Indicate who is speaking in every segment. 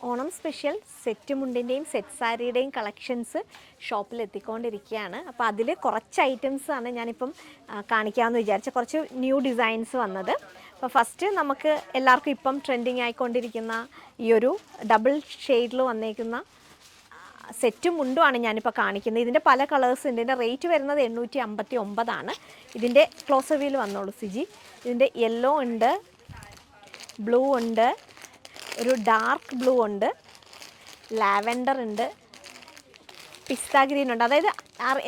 Speaker 1: Onam special set മുണ്ടിൻ്റെയും set സാരിയുടെയും collections ഷോപ്പിൽ എത്തിക്കൊണ്ടിരിക്കുകയാണ്. അപ്പോൾ അതിൽ കുറച്ച് ഐറ്റംസാണ് ഞാനിപ്പം കാണിക്കാമെന്ന് വിചാരിച്ച കുറച്ച് ന്യൂ ഡിസൈൻസ് വന്നത്. അപ്പോൾ ഫസ്റ്റ് നമുക്ക് എല്ലാവർക്കും ഇപ്പം ട്രെൻഡിങ് ആയിക്കൊണ്ടിരിക്കുന്ന ഈ ഒരു ഡബിൾ ഷെയ്ഡിൽ വന്നേക്കുന്ന സെറ്റും മുണ്ടുമാണ് ഞാനിപ്പോൾ കാണിക്കുന്നത്. ഇതിൻ്റെ പല കളേഴ്സ് ഉണ്ട്. ഇതിൻ്റെ റേറ്റ് വരുന്നത് 859. ഇതിൻ്റെ ക്ലോസ് റിവ്യൂവിൽ വന്നോളൂ സിജി. ഇതിൻ്റെ യെല്ലോ ഉണ്ട്, ബ്ലൂ ഉണ്ട്, ഒരു ഡാർക്ക് ബ്ലൂ ഉണ്ട്, ലാവെൻഡർ ഉണ്ട്, പിസ്ത ഗ്രീൻ ഉണ്ട്. അതായത്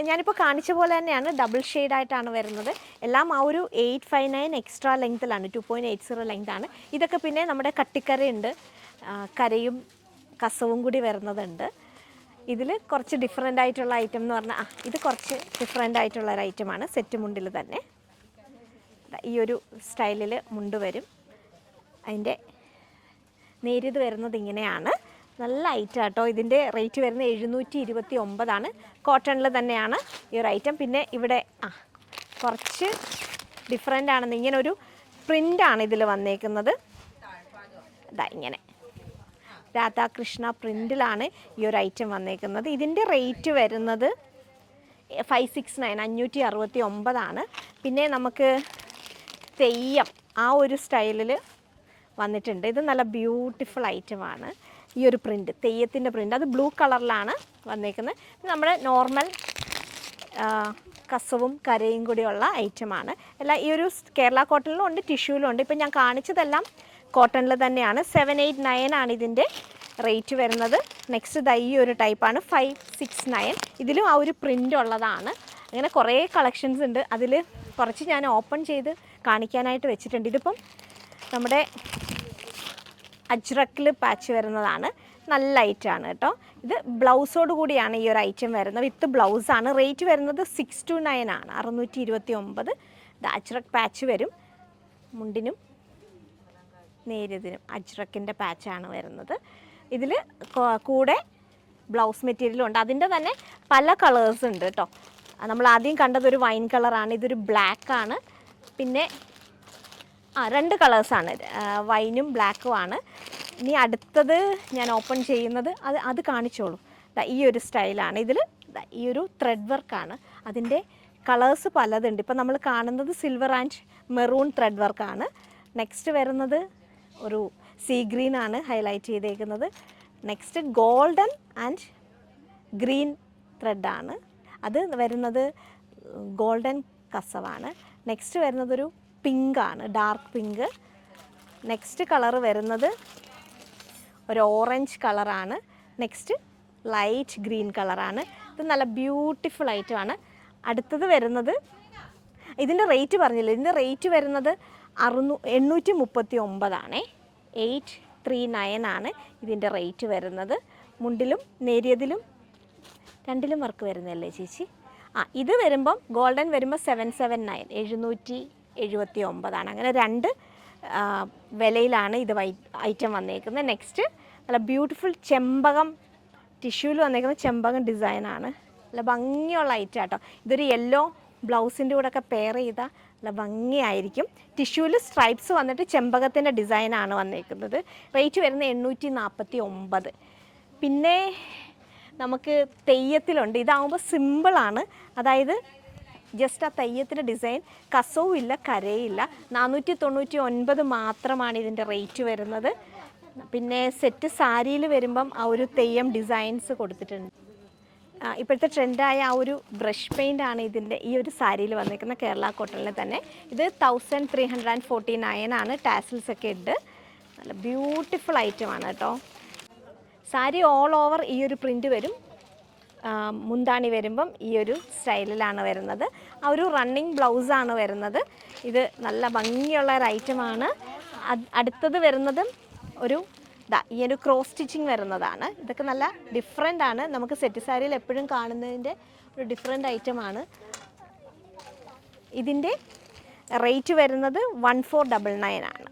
Speaker 1: ഞാനിപ്പോൾ കാണിച്ച പോലെ തന്നെയാണ്, ഡബിൾ ഷെയ്ഡായിട്ടാണ് വരുന്നത്. എല്ലാം ആ ഒരു 859 എക്സ്ട്രാ ലെങ്ത്തിലാണ്, 2.80 ലെങ്താണ്. ഇതൊക്കെ പിന്നെ നമ്മുടെ കട്ടിക്കരയുണ്ട്, കരയും കസവും കൂടി വരുന്നതുണ്ട്. ഇതിൽ കുറച്ച് ഡിഫറെൻ്റ് ആയിട്ടുള്ള ഐറ്റം എന്ന് പറഞ്ഞാൽ ഇത് കുറച്ച് ഡിഫറെൻ്റ് ആയിട്ടുള്ള ഒരു ഐറ്റമാണ്. സെറ്റ് മുണ്ടിൽ തന്നെ ഈ ഒരു സ്റ്റൈലിൽ മുണ്ട് വരും. അതിൻ്റെ നേരിയത് വരുന്നത് ഇങ്ങനെയാണ്. നല്ല ഐറ്റം കേട്ടോ. ഇതിൻ്റെ റേറ്റ് വരുന്നത് 729. കോട്ടണിൽ തന്നെയാണ് ഈ ഒരു ഐറ്റം. പിന്നെ ഇവിടെ കുറച്ച് ഡിഫറെൻ്റ് ആണെന്ന്, ഇങ്ങനെ ഒരു പ്രിൻ്റാണ് ഇതിൽ വന്നേക്കുന്നത്. ഇങ്ങനെ രാധാകൃഷ്ണ പ്രിൻറ്റിലാണ് ഈ ഒരു ഐറ്റം വന്നേക്കുന്നത്. ഇതിൻ്റെ റേറ്റ് വരുന്നത് 569, 569. പിന്നെ നമുക്ക് തെയ്യം ആ ഒരു സ്റ്റൈലിൽ വന്നിട്ടുണ്ട്. ഇത് നല്ല ബ്യൂട്ടിഫുൾ ഐറ്റമാണ്. ഈ ഒരു പ്രിൻറ്റ്, തെയ്യത്തിൻ്റെ പ്രിൻറ്റ്, അത് ബ്ലൂ കളറിലാണ് വന്നേക്കുന്നത്. നമ്മുടെ നോർമൽ കസവും കരയും കൂടിയുള്ള ഐറ്റമാണ്. എല്ലാം ഈ ഒരു കേരള കോട്ടണിലും ഉണ്ട്, ടിഷ്യൂലും ഉണ്ട്. ഇപ്പം ഞാൻ കാണിച്ചതെല്ലാം കോട്ടണിൽ തന്നെയാണ്. 789 ആണ് ഇതിൻ്റെ റേറ്റ് വരുന്നത്. നെക്സ്റ്റ് ഈ ഒരു ടൈപ്പാണ് 569. ഇതിലും ആ ഒരു പ്രിൻ്റ് ഉള്ളതാണ്. അങ്ങനെ കുറേ കളക്ഷൻസ് ഉണ്ട്. അതിൽ കുറച്ച് ഞാൻ ഓപ്പൺ ചെയ്ത് കാണിക്കാനായിട്ട് വെച്ചിട്ടുണ്ട്. ഇതിപ്പം നമ്മുടെ അജ്രക്കിൽ പാച്ച് വരുന്നതാണ്. നല്ല ഐറ്റമാണ് കേട്ടോ. ഇത് ബ്ലൗസോട് കൂടിയാണ് ഈ ഒരു ഐറ്റം വരുന്നത്. വിത്ത് ബ്ലൗസാണ്. റേറ്റ് വരുന്നത് 629 ആണ്, 629. ഇത് അജ്രക് പാച്ച് വരും. മുണ്ടിനും നേരിയതിനും അജ്രക്കിൻ്റെ പാച്ചാണ് വരുന്നത്. ഇതിൽ കൂടെ ബ്ലൗസ് മെറ്റീരിയലും ഉണ്ട്. അതിൻ്റെ തന്നെ പല കളേഴ്സ് ഉണ്ട് കേട്ടോ. നമ്മൾ ആദ്യം കണ്ടതൊരു വൈൻ കളറാണ്, ഇതൊരു ബ്ലാക്കാണ്. പിന്നെ 2 കളേഴ്സാണ്, വൈനും ബ്ലാക്കും ആണ്. ഇനി അടുത്തത് ഞാൻ ഓപ്പൺ ചെയ്യുന്നത് അത് കാണിച്ചോളൂ. ഈ ഒരു സ്റ്റൈലാണ്. ഇതിൽ ഈ ഒരു ത്രെഡ് വർക്കാണ്. അതിൻ്റെ കളേഴ്സ് പലതുണ്ട്. ഇപ്പം നമ്മൾ കാണുന്നത് സിൽവർ ആൻഡ് മെറൂൺ ത്രെഡ് വർക്കാണ്. നെക്സ്റ്റ് വരുന്നത് ഒരു സീ ഗ്രീൻ ആണ് ഹൈലൈറ്റ് ചെയ്തേക്കുന്നത്. നെക്സ്റ്റ് ഗോൾഡൻ ആൻഡ് ഗ്രീൻ ത്രെഡാണ്. അത് വരുന്നത് ഗോൾഡൻ കസവാണ്. നെക്സ്റ്റ് വരുന്നതൊരു പിങ്കാണ്, ഡാർക്ക് പിങ്ക്. നെക്സ്റ്റ് കളറ് വരുന്നത് ഒരു ഓറഞ്ച് കളറാണ്. നെക്സ്റ്റ് ലൈറ്റ് ഗ്രീൻ കളറാണ്. ഇത് നല്ല ബ്യൂട്ടിഫുൾ ഐറ്റമാണ്. അടുത്തത് വരുന്നത്, ഇതിൻ്റെ റേറ്റ് പറഞ്ഞില്ല, ഇതിൻ്റെ റേറ്റ് വരുന്നത് 839 ആണ്. 839 ആണ് ഇതിൻ്റെ റേറ്റ് വരുന്നത്. മുണ്ടിലും നേരിയതിലും രണ്ടിലും വർക്ക് വരുന്നതല്ലേ ചേച്ചി? ഇത് വരുമ്പം ഗോൾഡൻ വരുമ്പോൾ 779, 779 ആണ്. അങ്ങനെ 2 വിലയിലാണ് ഇത് ഐറ്റം വന്നേക്കുന്നത്. നെക്സ്റ്റ് നല്ല ബ്യൂട്ടിഫുൾ ചെമ്പകം ടിഷ്യൂവിൽ വന്നേക്കുന്ന ചെമ്പകം ഡിസൈനാണ്. നല്ല ഭംഗിയുള്ള ഐറ്റം കേട്ടോ. ഇതൊരു യെല്ലോ ബ്ലൗസിൻ്റെ കൂടെ ഒക്കെ പെയർ ചെയ്താൽ നല്ല ഭംഗിയായിരിക്കും. ടിഷ്യൂവിൽ സ്ട്രൈപ്സ് വന്നിട്ട് ചെമ്പകത്തിൻ്റെ ഡിസൈനാണ് വന്നേക്കുന്നത്. റേറ്റ് വരുന്നത് 849. പിന്നെ നമുക്ക് തെയ്യത്തിലുണ്ട്. ഇതാകുമ്പോൾ സിമ്പിളാണ്. അതായത് ജസ്റ്റ് ആ തെയ്യത്തിൻ്റെ ഡിസൈൻ, കസവും ഇല്ല കരയില്ല. 499 മാത്രമാണ് ഇതിൻ്റെ റേറ്റ് വരുന്നത്. പിന്നെ സെറ്റ് സാരിയിൽ വരുമ്പം ആ ഒരു തെയ്യം ഡിസൈൻസ് കൊടുത്തിട്ടുണ്ട്. ഇപ്പോഴത്തെ ട്രെൻഡായ ആ ഒരു ബ്രഷ് പെയിൻ്റ് ആണ് ഇതിൻ്റെ ഈ ഒരു സാരിയിൽ വന്നിരിക്കുന്ന കേരള കോട്ടണിൽ തന്നെ. ഇത് 1349 ആണ്. ടാസിൽസ് ഒക്കെ ഉണ്ട്. നല്ല ബ്യൂട്ടിഫുൾ ഐറ്റമാണ് കേട്ടോ. സാരി ഓൾ ഓവർ ഈ ഒരു പ്രിൻ്റ് വരും. മുന്താണി വരുമ്പം ഈ ഒരു സ്റ്റൈലിലാണ് വരുന്നത്. ആ ഒരു റണ്ണിങ് ബ്ലൗസാണ് വരുന്നത്. ഇത് നല്ല ഭംഗിയുള്ള ഒരു ഐറ്റമാണ്. അടുത്തത് വരുന്നതും ഒരു ഈ ഒരു ക്രോസ് സ്റ്റിച്ചിങ് വരുന്നതാണ്. ഇതൊക്കെ നല്ല ഡിഫറെൻ്റ് ആണ്. നമുക്ക് സെറ്റ് സാരിയിൽ എപ്പോഴും കാണുന്നതിൻ്റെ ഒരു ഡിഫറെൻ്റ് ഐറ്റമാണ്. ഇതിൻ്റെ റേറ്റ് വരുന്നത് 1499 ആണ്.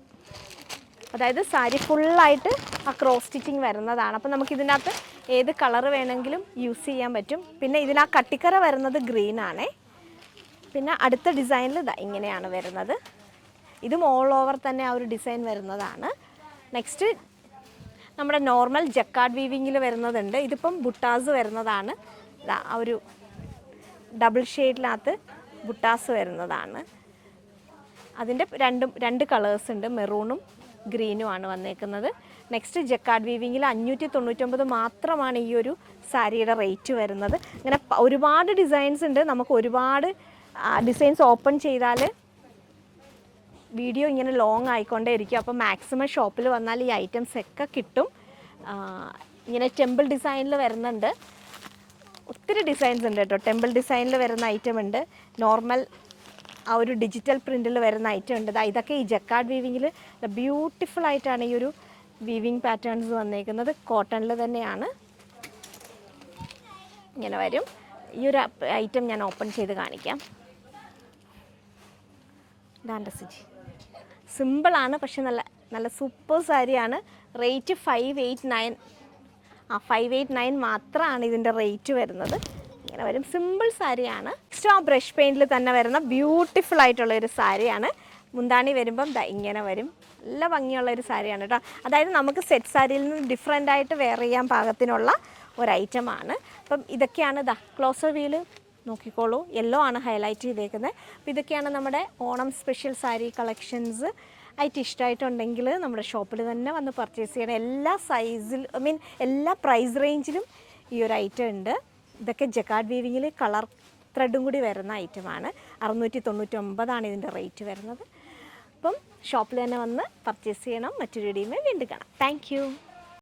Speaker 1: അതായത് സാരി ഫുള്ളായിട്ട് ആ ക്രോസ് സ്റ്റിച്ചിങ് വരുന്നതാണ്. അപ്പോൾ നമുക്കിതിനകത്ത് ഏത് കളർ വേണമെങ്കിലും യൂസ് ചെയ്യാൻ പറ്റും. പിന്നെ ഇതിനാ കട്ടിക്കറ വരുന്നത് ഗ്രീനാണേ. പിന്നെ അടുത്ത ഡിസൈനിൽ ഇങ്ങനെയാണ് വരുന്നത്. ഇതും ഓൾ ഓവർ തന്നെ ആ ഒരു ഡിസൈൻ വരുന്നതാണ്. നെക്സ്റ്റ് നമ്മുടെ നോർമൽ ജക്കാർഡ് വീവിങ്ങിൽ വരുന്നതുണ്ട്. ഇതിപ്പം ബുട്ടാസ് വരുന്നതാണ്. ആ ഒരു ഡബിൾ ഷെയ്ഡിനകത്ത് ബുട്ടാസ് വരുന്നതാണ്. അതിൻ്റെ രണ്ട് കളേഴ്സ് ഉണ്ട്, മെറൂണും ഗ്രീനുമാണ് വന്നേക്കുന്നത്. നെക്സ്റ്റ് ജക്കാർഡ് വീവിങ്ങിൽ 599 മാത്രമാണ് ഈ ഒരു സാരിയുടെ റേറ്റ് വരുന്നത്. ഇങ്ങനെ ഒരുപാട് ഡിസൈൻസ് ഉണ്ട്. നമുക്ക് ഒരുപാട് ഡിസൈൻസ് ഓപ്പൺ ചെയ്താൽ വീഡിയോ ഇങ്ങനെ ലോങ് ആയിക്കൊണ്ടേ ഇരിക്കും. അപ്പോൾ മാക്സിമം ഷോപ്പിൽ വന്നാൽ ഈ ഐറ്റംസ് ഒക്കെ കിട്ടും. ഇങ്ങനെ ടെമ്പിൾ ഡിസൈനിൽ വരുന്നുണ്ട്, ഒത്തിരി ഡിസൈൻസ് ഉണ്ട് കേട്ടോ. ടെമ്പിൾ ഡിസൈനിൽ വരുന്ന ഐറ്റം ഉണ്ട്, നോർമൽ ആ ഒരു ഡിജിറ്റൽ പ്രിൻറ്റിൽ വരുന്ന ഐറ്റം ഉണ്ട്. ഇതൊക്കെ ഈ ജക്കാർഡ് വീവിങ്ങിൽ ബ്യൂട്ടിഫുൾ ആയിട്ടാണ് ഈ ഒരു വീവിങ് പാറ്റേൺസ് വന്നേക്കുന്നത്. കോട്ടണിൽ തന്നെയാണ് ഇങ്ങനെ വരും. ഈ ഒരു ഐറ്റം ഞാൻ ഓപ്പൺ ചെയ്ത് കാണിക്കാം. ഇതാണ്ട് സിജി, സിമ്പിളാണ് പക്ഷെ നല്ല നല്ല സൂപ്പർ സാരിയാണ്. റേറ്റ് 589. 589 മാത്രമാണ് ഇതിൻ്റെ റേറ്റ് വരുന്നത്. ഇങ്ങനെ വരും, സിമ്പിൾ സാരിയാണ്. നെക്സ്റ്റ് ആ ബ്രഷ് പെയിൻറ്റിൽ തന്നെ വരുന്ന ബ്യൂട്ടിഫുൾ ആയിട്ടുള്ളൊരു സാരിയാണ്. മുന്താണി വരുമ്പം ഇങ്ങനെ വരും, നല്ല ഭംഗിയുള്ളൊരു സാരിയാണ് കേട്ടോ. അതായത് നമുക്ക് സെറ്റ് സാരിയിൽ നിന്ന് ഡിഫറെൻ്റ് ആയിട്ട് വെയർ ചെയ്യാൻ പാകത്തിനുള്ള ഒരു ഐറ്റമാണ്. അപ്പം ഇതൊക്കെയാണ് ക്ലോസർ വ്യൂവിൽ നോക്കിക്കോളൂ, യെല്ലോ ആണ് ഹൈലൈറ്റ് ചെയ്തേക്കുന്നത്. അപ്പോൾ ഇതൊക്കെയാണ് നമ്മുടെ ഓണം സ്പെഷ്യൽ സാരി കളക്ഷൻസ്. ആയിട്ട് ഇഷ്ടമായിട്ടുണ്ടെങ്കിൽ നമ്മുടെ ഷോപ്പിൽ തന്നെ വന്ന് പർച്ചേസ് ചെയ്യണം. എല്ലാ സൈസിൽ എല്ലാ പ്രൈസ് റേഞ്ചിലും ഈ ഒരു ഐറ്റം ഉണ്ട്. ഇതൊക്കെ ജക്കാർഡ് വീവിങ്ങിൽ കളർ ത്രെഡും കൂടി വരുന്ന ഐറ്റമാണ്. 699 ഇതിൻ്റെ റേറ്റ് വരുന്നത്. അപ്പം ഷോപ്പിൽ തന്നെ വന്ന് പർച്ചേസ് ചെയ്യണം. മറ്റൊരു വീഡിയോയിൽ വീണ്ടും കാണാം. താങ്ക്